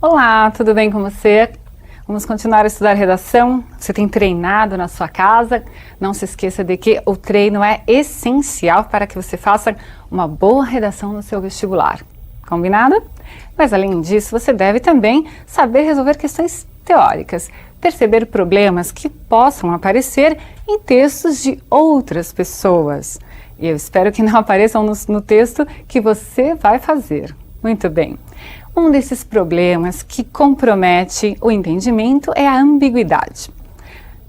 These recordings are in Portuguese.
Olá, tudo bem com você? Vamos continuar a estudar redação? Você tem treinado na sua casa? Não se esqueça de que o treino é essencial para que você faça uma boa redação no seu vestibular. Combinado? Mas além disso, você deve também saber resolver questões teóricas, perceber problemas que possam aparecer em textos de outras pessoas. E eu espero que não apareçam no texto que você vai fazer. Muito bem. Um desses problemas que compromete o entendimento é a ambiguidade.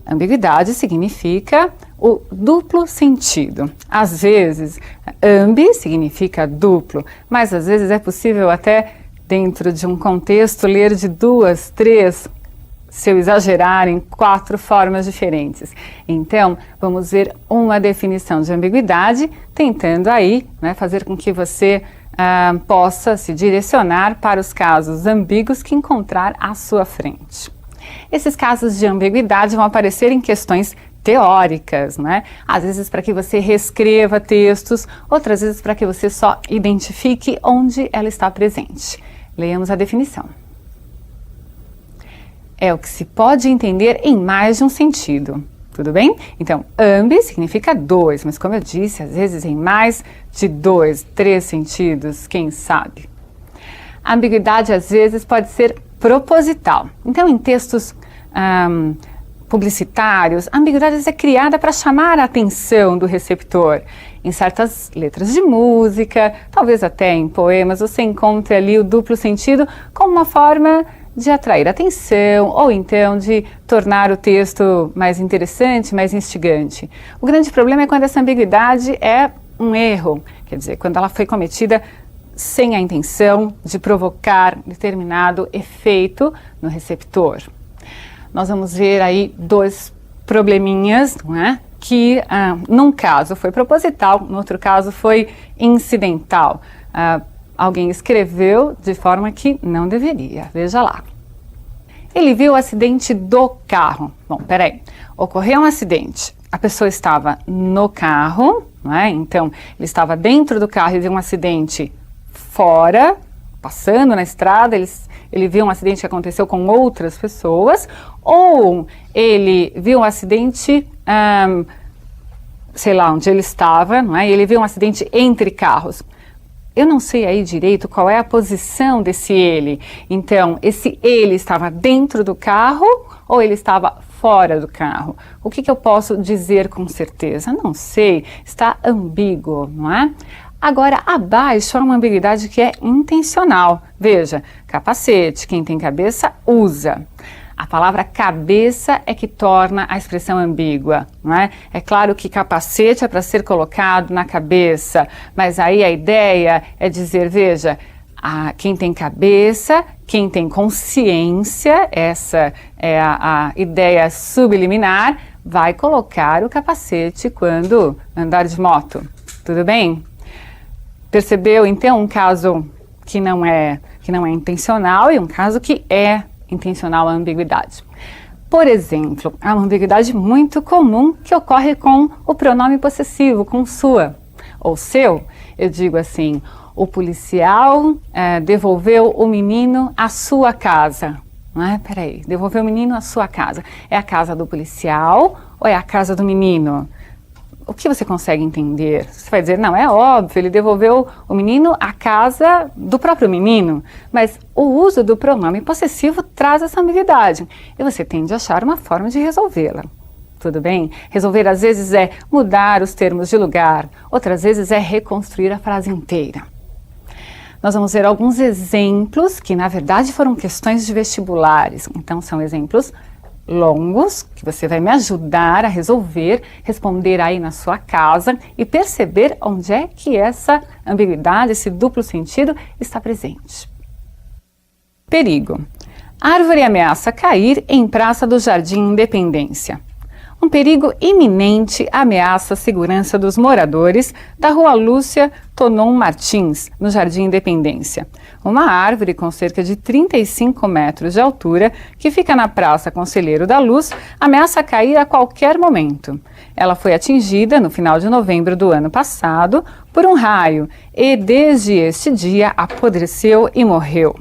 Ambiguidade significa o duplo sentido. Às vezes, ambi significa duplo, mas às vezes é possível até, dentro de um contexto, ler de 2, 3, se eu exagerar, em 4 formas diferentes. Então, vamos ver uma definição de ambiguidade, tentando aí, fazer com que você possa se direcionar para os casos ambíguos que encontrar à sua frente. Esses casos de ambiguidade vão aparecer em questões teóricas, Às vezes para que você reescreva textos, outras vezes para que você só identifique onde ela está presente. Leamos a definição. É o que se pode entender em mais de um sentido. Tudo bem? Então, ambi significa 2, mas como eu disse, às vezes em mais de 2, 3 sentidos, quem sabe? A ambiguidade às vezes pode ser proposital. Então, em textos publicitários, a ambiguidade é criada para chamar a atenção do receptor. Em certas letras de música, talvez até em poemas, você encontra ali o duplo sentido como uma forma de atrair atenção ou então de tornar o texto mais interessante, mais instigante. O grande problema é quando essa ambiguidade é um erro, quer dizer, quando ela foi cometida sem a intenção de provocar determinado efeito no receptor. Nós vamos ver aí 2 probleminhas, que num caso foi proposital, no outro caso foi incidental. Alguém escreveu de forma que não deveria. Veja lá. Ele viu o acidente do carro. Bom, peraí. Ocorreu um acidente. A pessoa estava no carro, Então, ele estava dentro do carro e viu um acidente fora, passando na estrada. Ele viu um acidente que aconteceu com outras pessoas. Ou ele viu um acidente, sei lá, onde ele estava, E ele viu um acidente entre carros. Eu não sei aí direito qual é a posição desse ele. Então, esse ele estava dentro do carro ou ele estava fora do carro? O que eu posso dizer com certeza? Não sei, está ambíguo, Agora, abaixo há uma ambiguidade que é intencional. Veja, capacete, quem tem cabeça usa. A palavra cabeça é que torna a expressão ambígua, É claro que capacete é para ser colocado na cabeça, mas aí a ideia é dizer, veja, quem tem cabeça, quem tem consciência, essa é a ideia subliminar, vai colocar o capacete quando andar de moto. Tudo bem? Percebeu então um caso que não é intencional e um caso que é intencional, a ambiguidade. Por exemplo, há uma ambiguidade muito comum que ocorre com o pronome possessivo, com sua ou seu. Eu digo assim, o policial devolveu o menino à sua casa. Peraí, devolveu o menino à sua casa. É a casa do policial ou é a casa do menino? O que você consegue entender? Você vai dizer, não, é óbvio, ele devolveu o menino à casa do próprio menino, mas o uso do pronome possessivo traz essa ambiguidade e você tende a achar uma forma de resolvê-la. Tudo bem? Resolver às vezes é mudar os termos de lugar, outras vezes é reconstruir a frase inteira. Nós vamos ver alguns exemplos que na verdade foram questões de vestibulares, então são exemplos longos, que você vai me ajudar a resolver, responder aí na sua casa e perceber onde é que essa ambiguidade, esse duplo sentido está presente. Perigo. Árvore ameaça cair em Praça do Jardim Independência. Um perigo iminente ameaça a segurança dos moradores da Rua Lúcia Tonon Martins, no Jardim Independência. Uma árvore com cerca de 35 metros de altura, que fica na Praça Conselheiro da Luz, ameaça cair a qualquer momento. Ela foi atingida no final de novembro do ano passado por um raio e desde este dia apodreceu e morreu.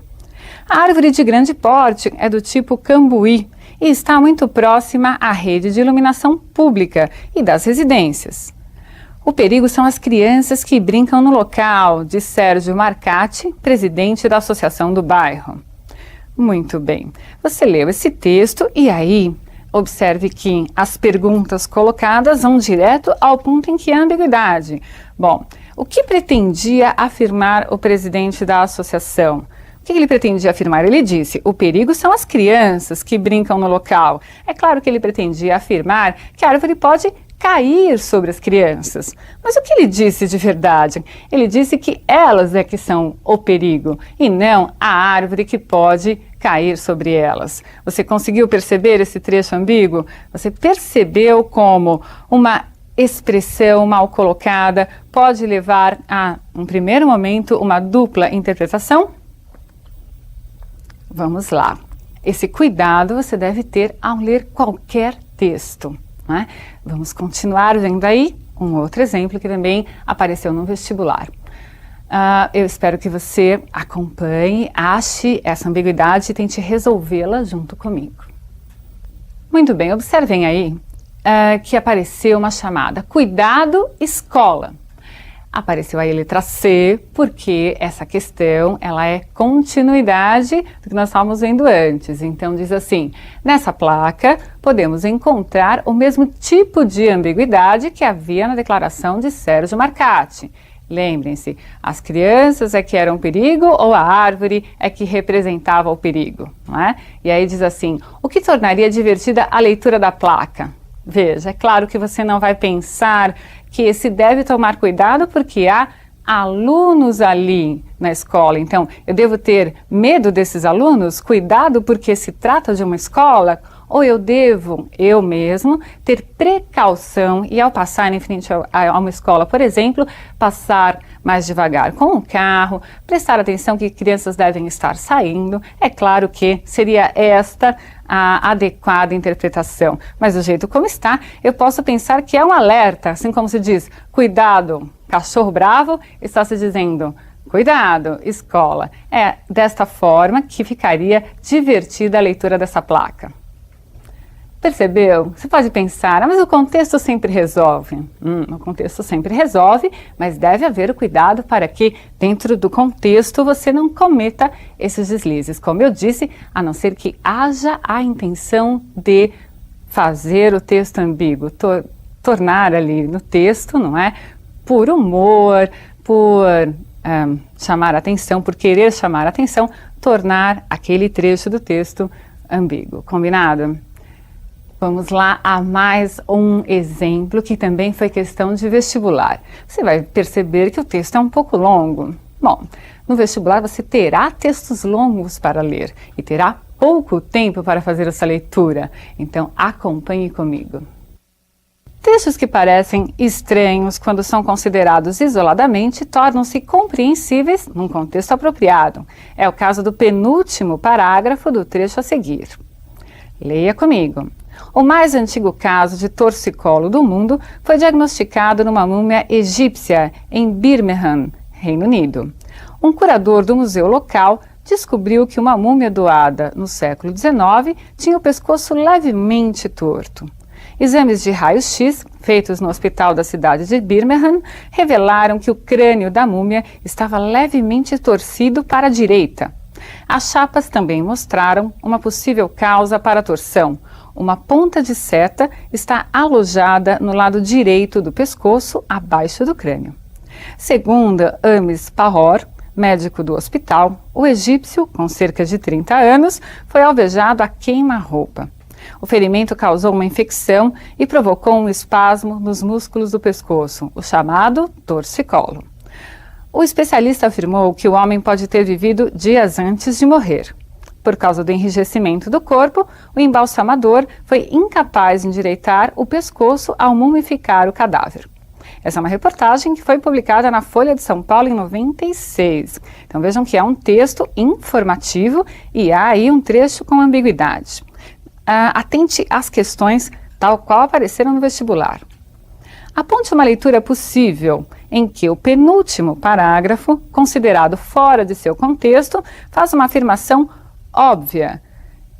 A árvore de grande porte é do tipo cambuí e está muito próxima à rede de iluminação pública e das residências. O perigo são as crianças que brincam no local, diz Sérgio Marcati, presidente da Associação do Bairro. Muito bem, você leu esse texto e aí observe que as perguntas colocadas vão direto ao ponto em que há ambiguidade. Bom, o que pretendia afirmar o presidente da associação? O que ele pretendia afirmar? Ele disse, o perigo são as crianças que brincam no local. É claro que ele pretendia afirmar que a árvore pode cair sobre as crianças. Mas o que ele disse de verdade? Ele disse que elas é que são o perigo e não a árvore que pode cair sobre elas. Você conseguiu perceber esse trecho ambíguo? Você percebeu como uma expressão mal colocada pode levar a, um primeiro momento, uma dupla interpretação? Vamos lá. Esse cuidado você deve ter ao ler qualquer texto, né? Vamos continuar vendo aí um outro exemplo que também apareceu no vestibular. Eu espero que você acompanhe, ache essa ambiguidade e tente resolvê-la junto comigo. Muito bem, observem aí que apareceu uma chamada Cuidado Escola. Apareceu aí a letra C, porque essa questão ela é continuidade do que nós estávamos vendo antes. Então diz assim, nessa placa podemos encontrar o mesmo tipo de ambiguidade que havia na declaração de Sérgio Marcati. Lembrem-se, as crianças é que eram perigo ou a árvore é que representava o perigo, não é? E aí diz assim, o que tornaria divertida a leitura da placa? Veja, é claro que você não vai pensar que se deve tomar cuidado porque há alunos ali na escola. Então, eu devo ter medo desses alunos? Cuidado porque se trata de uma escola? Ou eu devo, eu mesmo, ter precaução e ao passar em frente a uma escola, por exemplo, passar mais devagar com o carro, prestar atenção que crianças devem estar saindo. É claro que seria esta a adequada interpretação, mas do jeito como está, eu posso pensar que é um alerta, assim como se diz, cuidado, cachorro bravo, está se dizendo, cuidado, escola. É desta forma que ficaria divertida a leitura dessa placa. Percebeu? Você pode pensar, mas o contexto sempre resolve. O contexto sempre resolve, mas deve haver o cuidado para que, dentro do contexto, você não cometa esses deslizes. Como eu disse, a não ser que haja a intenção de fazer o texto ambíguo, tornar ali no texto, não é? Por humor, por chamar a atenção, por querer chamar a atenção, tornar aquele trecho do texto ambíguo. Combinado? Vamos lá a mais um exemplo que também foi questão de vestibular. Você vai perceber que o texto é um pouco longo. Bom, no vestibular você terá textos longos para ler e terá pouco tempo para fazer essa leitura. Então acompanhe comigo. Textos que parecem estranhos quando são considerados isoladamente tornam-se compreensíveis num contexto apropriado. É o caso do penúltimo parágrafo do trecho a seguir. Leia comigo. O mais antigo caso de torcicolo do mundo foi diagnosticado numa múmia egípcia em Birmingham, Reino Unido. Um curador do museu local descobriu que uma múmia doada no século XIX tinha o pescoço levemente torto. Exames de raio-x, feitos no hospital da cidade de Birmingham, revelaram que o crânio da múmia estava levemente torcido para a direita. As chapas também mostraram uma possível causa para a torção. Uma ponta de seta está alojada no lado direito do pescoço, abaixo do crânio. Segundo Amis Pahor, médico do hospital, o egípcio, com cerca de 30 anos, foi alvejado a queima-roupa. O ferimento causou uma infecção e provocou um espasmo nos músculos do pescoço, o chamado torcicolo. O especialista afirmou que o homem pode ter vivido dias antes de morrer. Por causa do enrijecimento do corpo, o embalsamador foi incapaz de endireitar o pescoço ao mumificar o cadáver. Essa é uma reportagem que foi publicada na Folha de São Paulo em 96. Então vejam que é um texto informativo e há aí um trecho com ambiguidade. Atente às questões tal qual apareceram no vestibular. Aponte uma leitura possível em que o penúltimo parágrafo, considerado fora de seu contexto, faz uma afirmação óbvia.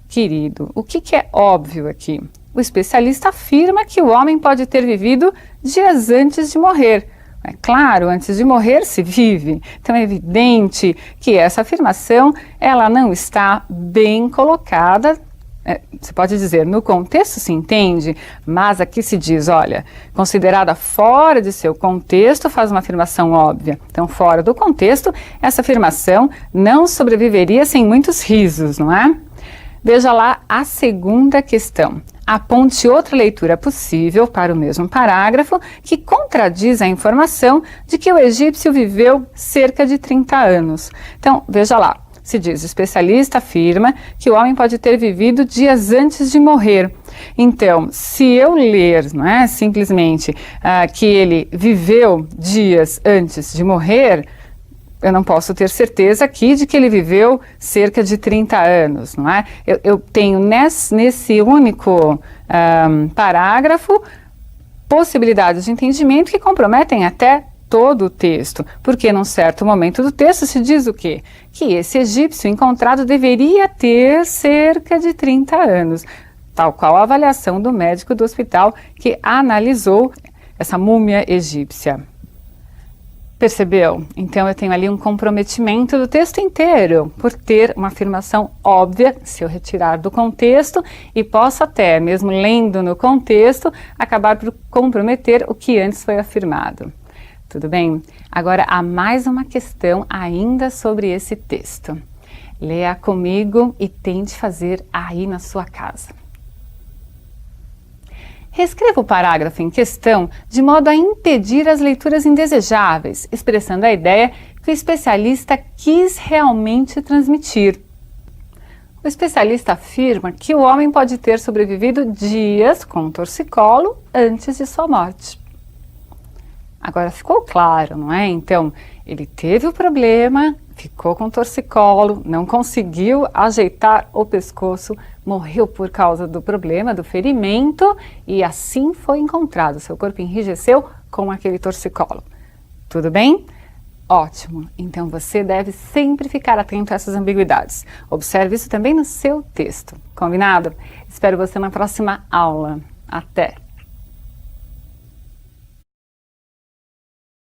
Querido, o que é óbvio aqui? O especialista afirma que o homem pode ter vivido dias antes de morrer. É claro, antes de morrer se vive. Então é evidente que essa afirmação ela não está bem colocada. Você pode dizer, no contexto se entende, mas aqui se diz, olha, considerada fora de seu contexto, faz uma afirmação óbvia. Então, fora do contexto, essa afirmação não sobreviveria sem muitos risos, não é? Veja lá a segunda questão. Aponte outra leitura possível para o mesmo parágrafo que contradiz a informação de que o egípcio viveu cerca de 30 anos. Então, veja lá. Se diz, o especialista afirma que o homem pode ter vivido dias antes de morrer. Então, se eu ler, não é, simplesmente que ele viveu dias antes de morrer, eu não posso ter certeza aqui de que ele viveu cerca de 30 anos, não é? Eu tenho nesse único parágrafo possibilidades de entendimento que comprometem até todo o texto, porque num certo momento do texto se diz o quê? Que esse egípcio encontrado deveria ter cerca de 30 anos, tal qual a avaliação do médico do hospital que analisou essa múmia egípcia. Percebeu? Então eu tenho ali um comprometimento do texto inteiro, por ter uma afirmação óbvia, se eu retirar do contexto, e posso até, mesmo lendo no contexto, acabar por comprometer o que antes foi afirmado. Tudo bem? Agora há mais uma questão ainda sobre esse texto. Leia comigo e tente fazer aí na sua casa. Reescreva o parágrafo em questão de modo a impedir as leituras indesejáveis, expressando a ideia que o especialista quis realmente transmitir. O especialista afirma que o homem pode ter sobrevivido dias com torcicolo antes de sua morte. Agora ficou claro, não é? Então, ele teve o problema, ficou com torcicolo, não conseguiu ajeitar o pescoço, morreu por causa do problema, do ferimento, e assim foi encontrado. Seu corpo enrijeceu com aquele torcicolo. Tudo bem? Ótimo. Então você deve sempre ficar atento a essas ambiguidades. Observe isso também no seu texto. Combinado? Espero você na próxima aula. Até!